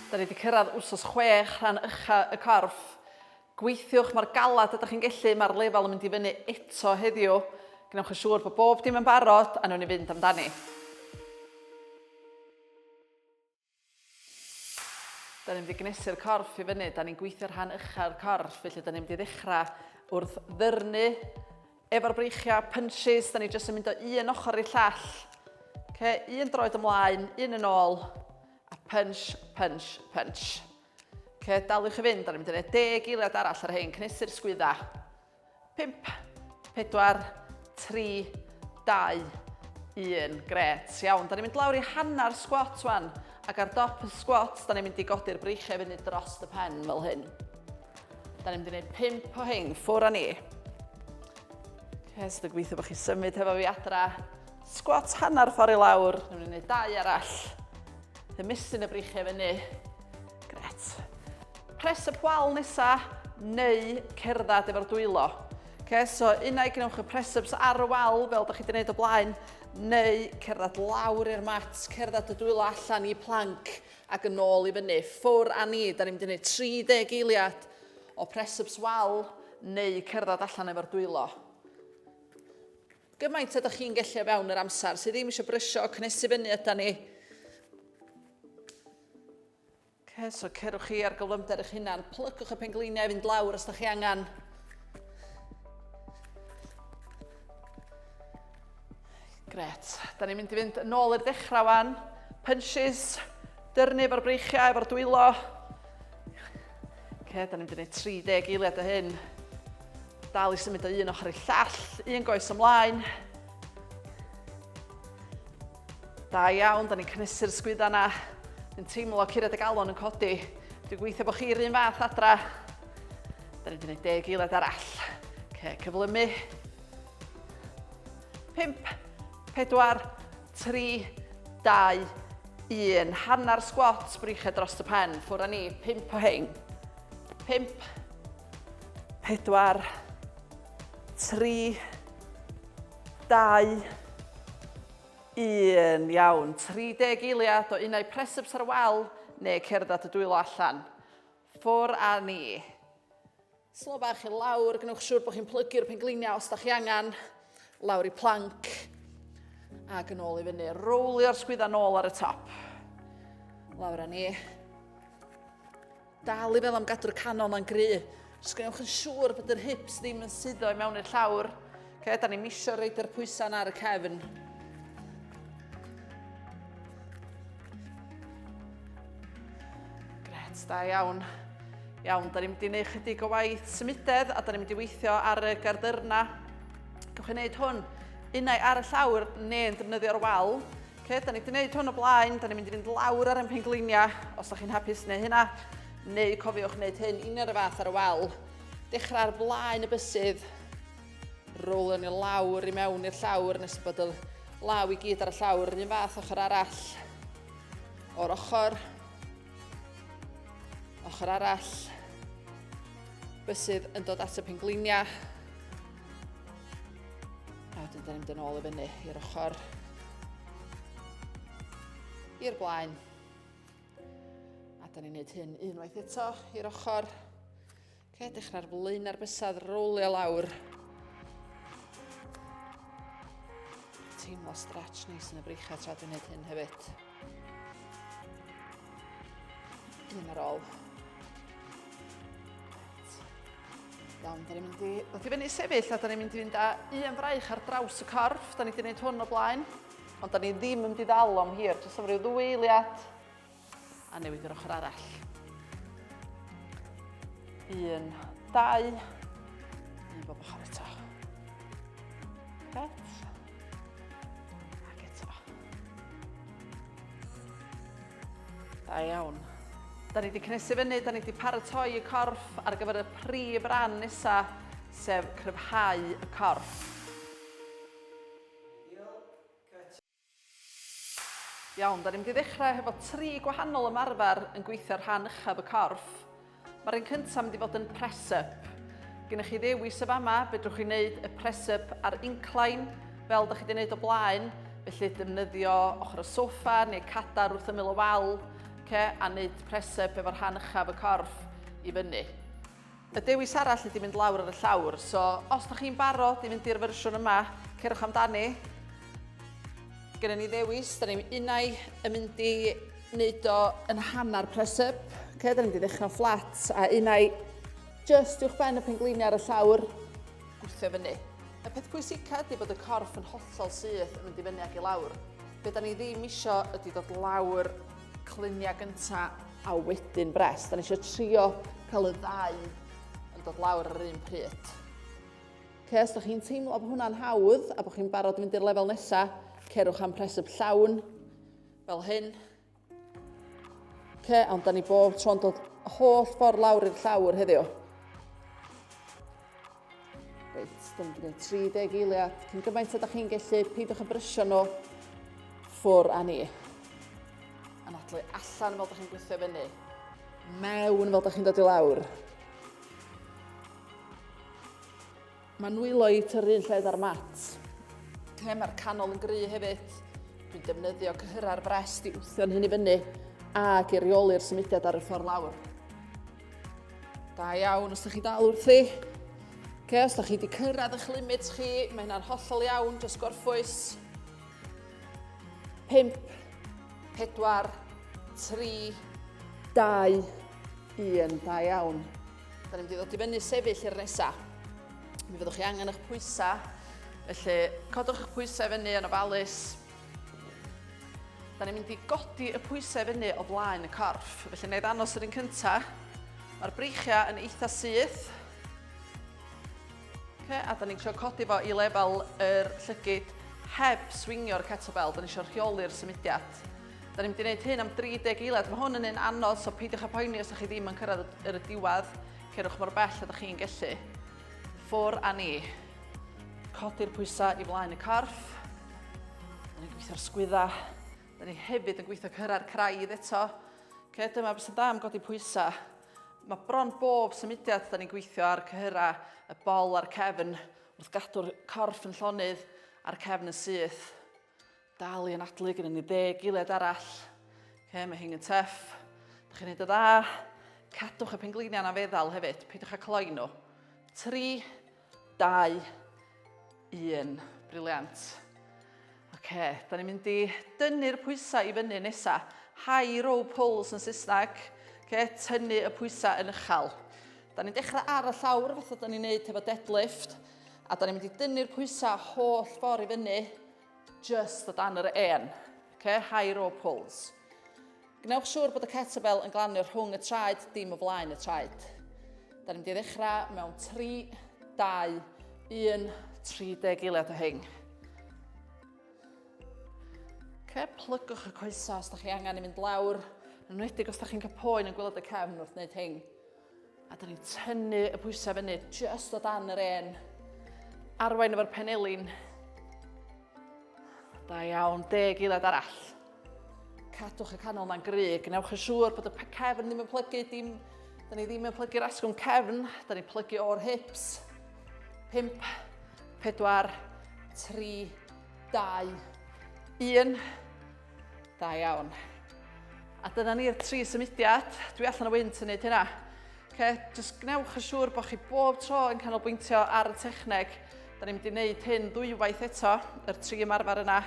Da ni wedi cyrraedd wsos 6 rhan uchaf y corff. Gweithiwch mor galad ydych chi'n gallu, mae'r lefel yn mynd i fyny eto heddiw. Gnewch yn siŵr bod bob dim yn barod a newn ni fynd amdani. Da ni'n mynd i gnesu'r corff i fyny, da ni'n gweithio rhan uchaf y corff, felly da ni'n mynd i ddechrau wrth ddyrnu efo'r breichiau punches, da ni jyst yn mynd o un ochr i'r llall. Un droed ymlaen, un yn ôl, a punch, punch, punch. Daliwch i fynd, da ni'n mynd i wneud 10 eiliad arall ar hyn, cnesu'r sgwydda. 5, 4, 3, 2, 1, gret, iawn. Da ni'n mynd lawr i hannar squat wan, ac ar dop y squat, da ni'n mynd i godi'r breichiau fyny dros y pen fel hyn. Da ni'n mynd i wneud 5 o hyn, ffwr â ni. So dwi'n gweithio bod chi'n symud hefo fi adra. Squat hannar ffordd i lawr, ni'n mynd i wneud 2 arall. Ymestyn y breichiau fyny. Gret. Press up wal nesa, neu cerdded efo'r dwylo. So unau gnewch y press-ups ar y wal, fel da chi wedi gwneud o blaen, neu cerdded lawr i'r mat, cerdded y dwylo allan i plank ac yn ôl i fyny. Ffwr a ni, da ni'n mynd i wneud 30 eiliad o press-ups wal, neu cerdded allan efo'r dwylo. Gymaint ydych chi'n gallu fewn yr amser, sydd ddim eisiau brysio o cnesu fyny yda ni. So cerwch chi ar gyflymder eich hunan, plygwch y pengliniau fynd lawr os ydych chi angen. Gret. Da ni'n mynd i fynd yn ôl i'r dechrau wan. Punches, dyrnu efo'r breichiau, efo'r dwylo. Da ni'n mynd i wneud 30 eiliad o hyn. Dal i symud o un ochr i llall, un goes ymlaen. Da iawn, da ni'n cnesu'r sgwydda na. Dwi'n teimlo curiad y galon yn codi. Dwi'n gweithio bod chi'r un fath adra. Da ni'n gwneud 10 eiliad arall. Cyflymu. 5, 4, 3, 2, 1. Hannar squat, breichiau dros y pen. Ffwr â ni, 5 o hyn. 5, 4, 3, 2, 1, iawn, 30 eiliad o unau press-ups ar y wal neu cerdded y dwylo allan. Ffwr a ni. Slo bach i lawr, gnewch siŵr bod chi'n plygu'r pengliniau os da chi angen. Lawr i plank. Ac yn ôl i fyny. Rowlio'r sgwydda nôl ar y top. Lawr a ni. Dal i fel am gadw'r canol na'n gry. Jyst gnewch yn siŵr bod yr hips ddim yn suddo i mewn i'r llawr. Da ni'n misio reid yr pwysau ar y cefn. Da iawn. Iawn, da ni'n mynd i wneud chydig o waith symudedd a da ni'n mynd i weithio ar y gardyrna. Gewch chi wneud hwn unau ar y llawr neu yn defnyddio'r wal. Da ni'n mynd i wneud hwn o blaen, da ni'n mynd i fynd lawr ar y pengliniau os da chi'n hapus neu hynna. Neu cofiwch wneud hyn un ar y fath ar y wal. Dechrau ar blaen y bysydd. Rowlio ni lawr i mewn i'r llawr nes bod y law i gyd ar y llawr. Un fath ochr arall. O'r ochr. Ochr arall, bysydd yn dod at y pengliniau. A wedyn da ni'n mynd yn ôl i fyny i'r ochr. I'r blaen. A da ni'n gwneud hyn unwaith eto i'r ochr. Dechrau'r flaen ar bysedd, rowlio lawr. Teimlo stretch neis yn y breichiau tra dwi'n gwneud hyn hefyd. Un ar ôl. Iawn, da ni'n mynd i ddod i fyny sefyll a da ni'n mynd i fynd â un fraich ar draws y corff. Da ni wedi gwneud hwn o blaen, ond da ni ddim yn mynd i ddal am hir. Jyst am ryw 2 eiliad a newid i'r ochr arall. 1, 2, un bob ochr eto. Gret. Ac eto. Da iawn. Da ni wedi cnesu fyny, da ni wedi paratoi y corff ar gyfer y prif ran nesa, sef cryfhau y corff. Iawn, da ni'n mynd i ddechrau hefo 3 gwahanol ymarfer yn gweithio rhan uchaf y corff. Mae'r un cyntaf mynd i fod yn press-up. Gennych chi ddewis y fama, fedrwch chi wneud y press-up ar incline, fel da chi wedi wneud o blaen, felly defnyddio ochr y soffa neu cadar wrth ymyl y wal, a wneud presep efo'r rhan uchaf y corff i fyny. Y dewis arall ydi mynd lawr ar y llawr, so os ydych chi'n barod i fynd i'r fersiwn yma, cerwch amdani. Gyda ni ddewis, da ni'n unau yn mynd i wneud o yn hannar presep. Da ni'n mynd i ddechrau fflat, a unau just uwch ben y pengliniau ar y llawr, gwthio fyny. Y peth pwysica ydy bod y corff yn hollol syth yn mynd i fyny ag i lawr. Be da ni ddim isio ydy dod lawr cliniau gyntaf a wedyn bres. Da ni isio trio cael y ddau yn dod lawr ar yr un pryd. Os ydych chi'n teimlo bod hwnna'n hawdd a bod chi'n barod i fynd i'r lefel nesaf, cerwch am presep llawn, fel hyn. Ond da ni bob tro'n dod holl ffordd lawr i'r llawr heddiw. Reit, da ni'n gwneud 30 eiliad. Cyn gymaint ydych chi'n gallu, peidiwch yn brysio nhw ffwr a ni. A nadlu allan fel ydych chi'n gweithio fyny. Mewn fel ydych chi'n dod i lawr. Mae nwylo i tyrru'n lled ar mat. Mae'r canol yn gry hefyd. Dwi'n defnyddio cyhyra'r brest i wthio'n hyn i fyny ac i reoli'r symudiad ar y ffordd lawr. Da iawn os ydych chi dal wrthi. Os ydych chi wedi cyrraedd eich limit chi, mae hynna'n hollol iawn, jyst gorffwys. 5, 4, 3, 2, 1, da iawn. Da ni'n mynd i ddod i fyny sefyll i'r nesaf. Mi fyddwch chi angen eich pwysau, felly codwch eich pwysau fyny yn ofalus. Da ni'n mynd i godi y pwysau fyny o flaen y corff, felly wneud anos yr un cyntaf. Mae'r breichiau yn eitha syth. A da ni'n eisiau codi fo i lefel yr llygyd heb swingio'r kettlebell, da ni'n eisiau rheoli'r symudiad. Da ni'n mynd i wneud hyn am 30 eiliad. Mae hwn yn un anodd, so peidiwch â poeni os ydych chi ddim yn cyrraedd yr diwadd. Cerwch mor bell ydych chi'n gallu. Ffwr a ni. Codi'r pwysau i flaen y corff. Da ni'n gweithio'r sgwydda. Da ni hefyd yn gweithio cyrra'r craidd eto. Dyma beth sy'n da am godi pwysau. Mae bron bob symudiad da ni'n gweithio ar cyhyra y bol a'r cefn wrth gadw'r corff yn llonydd a'r cefn yn syth. Dal i anadlu gyda ni 10 eiliad arall. Mae hyn yn teff. Da chi'n neud y dda. Cadwch y pengliniau na feddal hefyd. Peidiwch â cloi nhw. 3, 2, 1. Briliant. Da ni'n mynd i dynnu'r pwysau i fyny nesa. High row pulls yn Saesneg. Tynnu y pwysau yn uchel. Da ni'n dechrau ar y llawr fatha da ni'n neud efo deadlift. A da ni'n mynd i dynnu'r pwysau holl ffordd i fyny just o dan yr en. High row pulls. Gnewch siŵr bod y kettlebell yn glanio rhwng y traed, dim o flaen y traed. Da ni'n mynd i ddechrau mewn 3, 2, 1, 30 eiliad o hyn. Plygwch y coesau os da chi angen i fynd lawr. Yn enwedig os da chi'n cael poen yn gwylod y cefn wrth wneud hyn. A da ni'n tynnu y pwysau fyny just o dan yr en. Arwain efo'r penelin. Da iawn, 10 eiliad arall. Cadwch y canol na'n gry. Gnewch yn siŵr bod y cefn ddim yn plygu. Da ni ddim yn plygu'r asgwrn cefn. Da ni'n plygu o'r hips. 5, 4, 3, 2, 1. Da iawn. A dyna ni'r 3 symudiad. Dwi allan o wynt yn neud hynna. Jyst gnewch yn siŵr bod chi bob tro yn canolbwyntio ar y techneg. Da ni'n mynd i wneud hyn dwywaith eto, yr 3 ymarfer yna.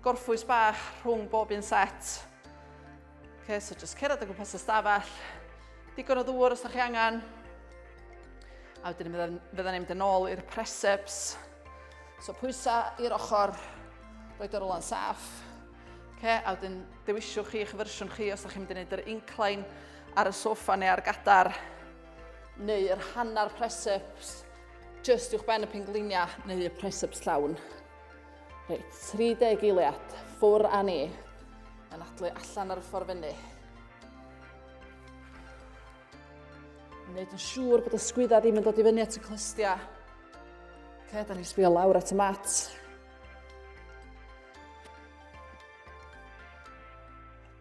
Gorffwys bach rhwng bob un set. So jyst cerdded o gwmpas y stafell. Digon o ddŵr os da chi angen. A wedyn fydda ni'n mynd yn ôl i'r preseps. So pwysau i'r ochr. Roed o'r rwla'n saff. A wedyn dewisiwch chi eich fersiwn chi os da chi'n mynd i wneud yr incline ar y soffa neu ar gadar. Neu yr hannar preseps just uwch ben y pengliniau neu y preseps llawn. Reit, 30 eiliad, ffwr a ni. Anadlu allan ar y ffordd fyny. Wneud yn siŵr bod y sgwydda ddim yn dod i fyny at y clystiau. Da ni'n sbio lawr at y mat.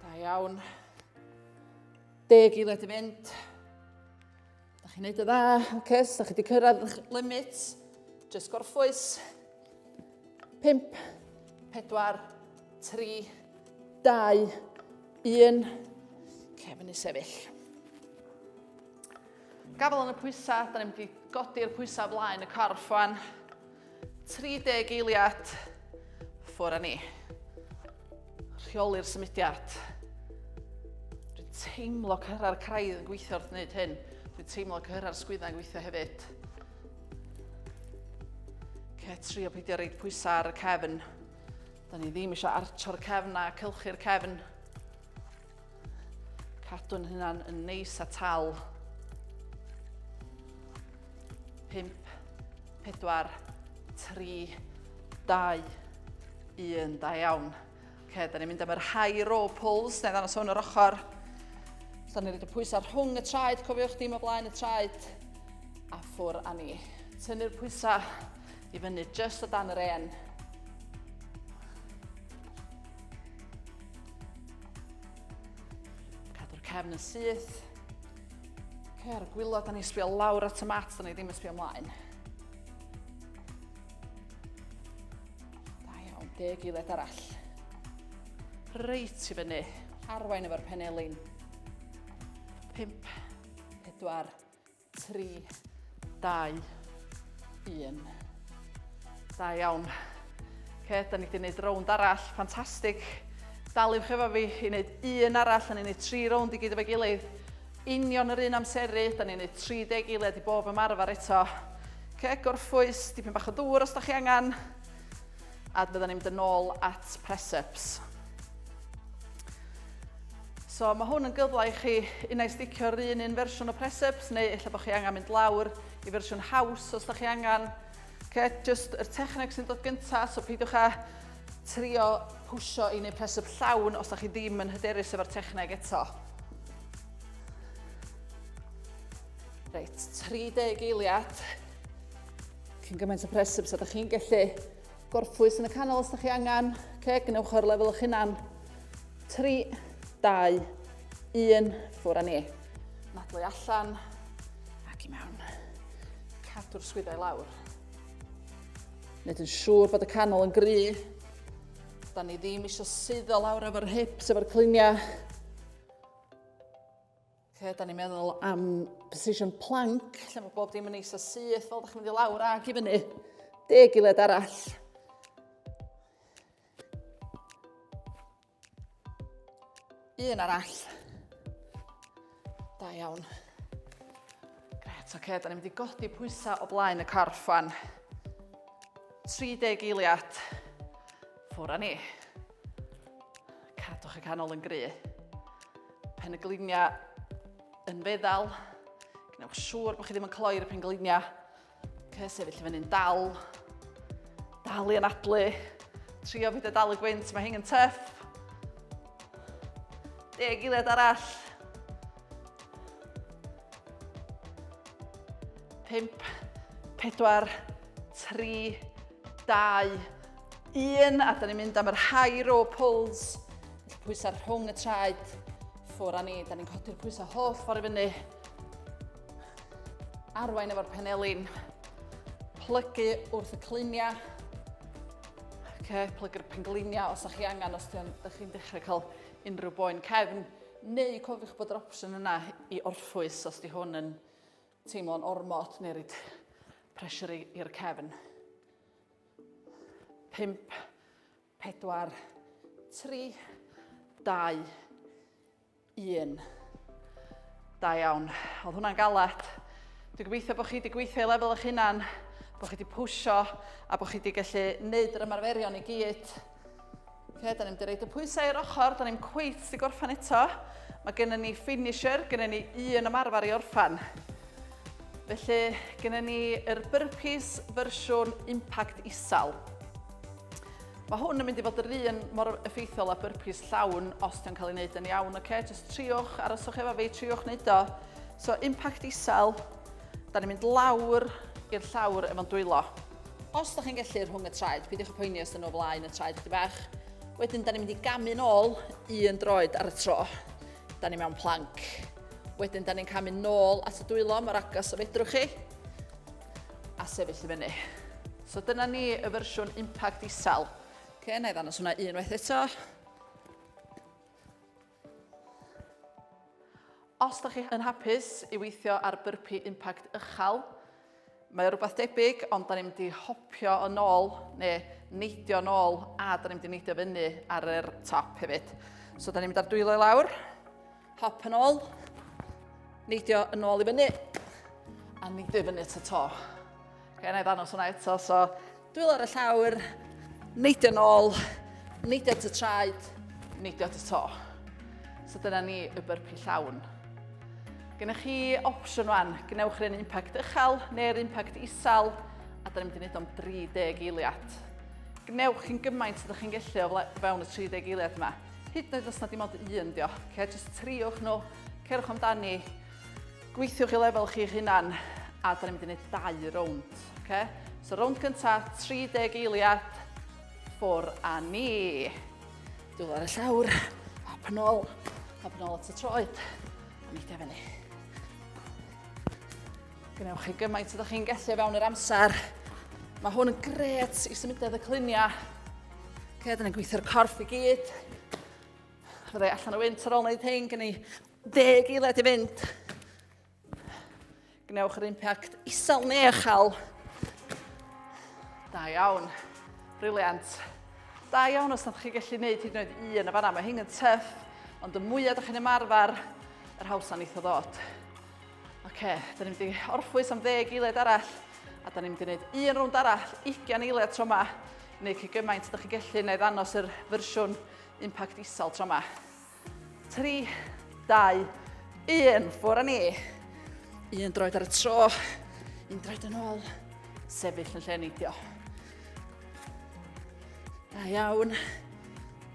Da iawn. 10 eiliad i fynd. Da chi'n neud y dda. Da chi wedi cyrraedd eich limit. Just gorffwys. 5, 4, 3, 2, 1. Fyny sefyll. Gafel yn y pwysau, da ni'n mynd i godi'r pwysau flaen y corff wan. 30 eiliad ffwr â ni. Rheoli'r symudiad. Dwi'n teimlo cyrra'r craidd yn gweithio wrth wneud hyn. Dwi'n teimlo cyrra'r sgwyddau yn gweithio hefyd. Trio peidio reid pwysau ar y cefn. Da ni ddim eisiau archo'r cefn a cylchu'r cefn. Cadw'n hynna'n yn neis a tal. 5, 4, 3, 2, 1, da iawn. Da ni'n mynd am yr high row pulls, neu ddangos hwn yr ochr. Da ni'n rhaid y pwysau rhwng y traed, cofiwch dim o blaen y traed. A ffwr â ni. Tynnu'r pwysau i fyny just o dan yr en. Cadw'r cefn yn syth. Ar y gwylod, da ni'n sbio lawr at y mat, da ni ddim yn sbio ymlaen. Da iawn, 10 eiliad arall. Reit i fyny, arwain efo'r penelin. 5, 4, 3, 2, 1. Da iawn. Da ni wedi gwneud rownd arall, ffantastig. Daliwch efo fi i wneud un arall, da ni'n gwneud 3 rownd i gyd efo'i gilydd. Union yr un amseru, da ni'n gwneud 30 eiliad i bob ymarfer eto. Gorffwys, dipyn bach o dŵr os da chi angan. A fydda ni'n mynd yn ôl at press-ups. So mae hwn yn gyfle i chi unai sticio'r un fersiwn o press-ups, neu ella bod chi angen mynd lawr i fersiwn haws os da chi angen. Just yr techneg sy'n dod gyntaf, so peidiwch â trio pwsio i wneud press-up llawn os da chi ddim yn hyderus efo'r techneg eto. Reit, 30 eiliad. Cyn gymaint o press-ups a da chi'n gallu gorffwys yn y canol os da chi angen. Gwnewch o'r lefel eich hunan. 3, 2, 1, ffwr â ni. Nadlu allan ac i mewn. Cadw'r sgwyddau lawr. Wneud yn siŵr bod y canol yn gry. Da ni ddim eisiau suddo lawr efo'r hips, efo'r cliniau. Da ni'n meddwl am position plank, lle mae bob dim yn eisiau syth, fel da chi'n mynd i lawr ac i fyny. 10 eiliad arall. Un arall. Da iawn. Gret, da ni'n mynd i godi pwysau o blaen y corff wan. 30 eiliad. Ffwr â ni. Cadwch y canol yn gry. Pen y glinia yn feddal. Gnewch siŵr bod chi ddim yn cloi'r penglinia. Sefyll fyny'n dal. Dal i anadlu. Trio fyd y dal y gwynt, mae hyn yn tuff. 10 eiliad arall. 5, 4, 3, 2, 1. A da ni'n mynd am yr high row pulls. Pwysau rhwng y traed. Ffwr â ni, da ni'n codi'r pwysau holl ffordd i fyny. Arwain efo'r penelin. Plygu wrth y clinia. Plygu'r penglinia os da chi angen, os da chi'n dechrau cael unrhyw boen cefn. Neu cofiwch bod yr opsiwn yna i orffwys os di hwn yn teimlo'n ormod neu rhaid pressure i'r cefn. 5, 4, 3, 2, 1. Da iawn. Oedd hwnna'n galad. Dwi'n gobeithio bod chi wedi gweithio i lefel eich hunan, bod chi wedi pwsio a bod chi wedi gallu wneud yr ymarferion i gyd. Da ni'n mynd i reid y pwysau i'r ochr, da ni'n cweit di gorffan eto. Mae gennym ni finisher, gennym ni un ymarfer i orffan. Felly, gennym ni yr burpees fersiwn impact isal. Mae hwn yn mynd i fod yr un mor effeithiol a burpees llawn os di'n cael ei wneud yn iawn. Just triwch, aroswch efo fi, triwch wneud o. So, impact isal, da ni'n mynd lawr i'r llawr efo'n dwylo. Os da chi'n gallu rhwng y traed, peidiwch y poeni os dyn nhw flaen y traed ydy bach. Wedyn, da ni'n mynd i gamu nôl un droed ar y tro. Da ni'n mewn plank. Wedyn, da ni'n camu nôl at y dwylo, mor agos o fedrwch chi. A sefyll i fyny. So, dyna ni y fersiwn impact isal. Na i ddangos hwnna unwaith eto. Os ydych chi yn hapus i weithio ar burpee impact uchal, mae o rhywbeth debyg, ond da ni'n mynd i hopio yn ôl, neu neidio yn ôl, a da ni'n mynd i neidio fyny ar yr top hefyd. So da ni'n mynd ar dwylo i lawr, hop yn ôl, neidio yn ôl i fyny, a neidio i fyny at y to. Okay, na i ddangos hwnna eto, so dwylo ar y llawr, neidio yn ôl, neidio at y traed, neidio at y to. So dyna ni y burpee llawn. Gennych chi opsiwn wan, gwnewch chi'r impact uchel neu'r impact isal, a da ni'n mynd i wneud am 30 eiliad. Gnewch chi'n gymaint ydych chi'n gallu o fewn y 30 eiliad yma. Hyd yn oed os na dim ond un dio. Jyst triwch nhw, cerwch amdani, gweithiwch i lefel chi'ch hunan, a da ni'n mynd i wneud 2 rownd. So rownd cyntaf, 30 eiliad, ffwr a ni. Dwylo ar y llawr, hop yn ôl at y troed, a neidio fyny. Gnewch chi gymaint ydych chi'n gallu fewn yr amser. Mae hwn yn gret i symudiad y cluniau. Da ni'n gweithio'r corff i gyd. Fyddai allan o wynt ar ôl wneud hyn, gen i 10 eiliad i fynd. Gnewch yr impact isel neu uchel. Da iawn, briliant. Da iawn os ydych chi gallu gwneud hyd yn oed un y fanna. Mae hyn yn tyff, ond y mwyaf ydych chi'n ymarfer, yr hawsa neith o ddod. Da ni'n mynd i orffwys am 10 eiliad arall, a da ni'n mynd i wneud 1 rownd arall, 20 eiliad tro yma, neu chi gymaint ydych chi gallu wneud ddangos yr fersiwn impact isel tro yma. 3, 2, 1, ffwr â ni. 1 droed ar y tro, 1 droed yn ôl, sefyll yn lle neidio. Da iawn,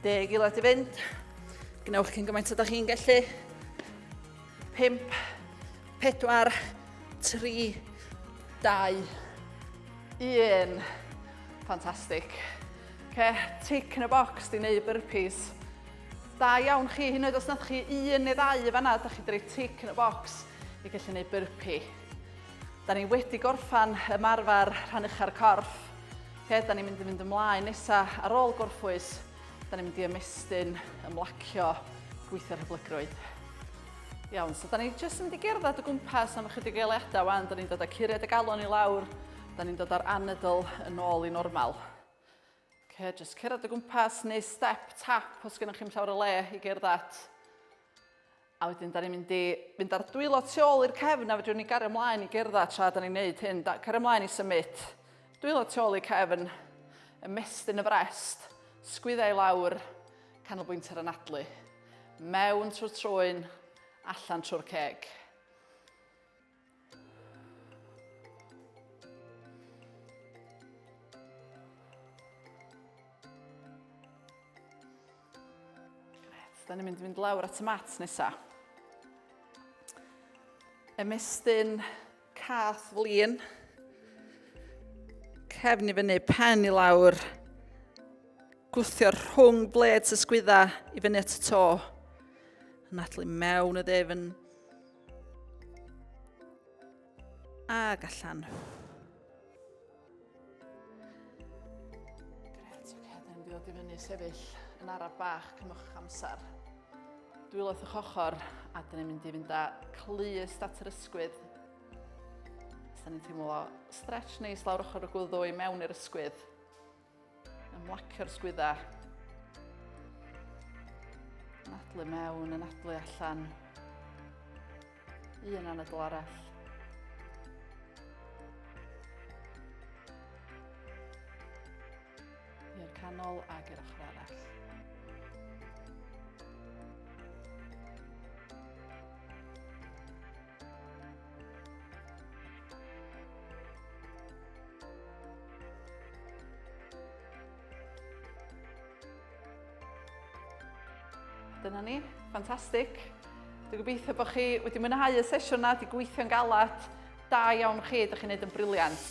10 eiliad i fynd, gnewch chi'n gymaint ydych chi'n gallu. 5, 4, 3, 2, 1. Ffantastig. Tick in a box di wneud burpees. Da iawn chi, hyd yn oed os nad chi 1 neu 2 fanna, da chi dweud tick in a box i gallu wneud burpee. Da ni wedi gorffan ymarfer rhan ucha'r corff. Da ni'n mynd ymlaen nesaf ar ôl gorffwys. Da ni'n mynd i ymestyn, ymlacio, gweithio'r hyblygrwydd. Iawn, so da ni'n jyst yn mynd i gerdded o gwmpas am ychydig eiliadau wan. Da ni'n dod â curiad y galon i lawr. Da ni'n dod â'r anadl yn ôl i normal. Jyst cerdded o gwmpas neu step tap os gennych chi'n llawer o le i gerdded. A wedyn da ni'n mynd i fynd ar dwylo tu ôl i'r cefn a fedrwn ni gario ymlaen i gerdded tra da ni'n neud hyn. Cario ymlaen i symud. Dwylo tu ôl i'r cefn, ymestyn y frest, sgwyddau i lawr, canolbwynt ar anadlu. Mewn trwy'r trwyn, allan trwy'r ceg. Gret, da ni'n mynd lawr at y mat nesaf. Ymestyn cath flin. Cefn i fyny, pen i lawr. Gwthio rhwng blades y sgwydda i fyny at y to. Anadlu mewn y ddefn. Ag allan. Gret, da ni'n dod i fyny sefyll yn araf bach, cymwch amser. Dwylodd o'ch ochr, a da ni'n mynd i fynd â clust at yr ysgwydd. Da ni'n teimlo stretch neis lawr ochr y gwddw i mewn i'r ysgwydd. Ymlacio'r sgwydda. Anadlu mewn, anadlu allan. Un anadl arall. I'r canol ag i'r ochr arall. Dyna ni, ffantastig. Dwi'n gobeithio bod chi wedi mwynhau y sesiwn na, wedi gweithio'n galad. Da iawn chi, ydych chi'n gwneud yn briliant.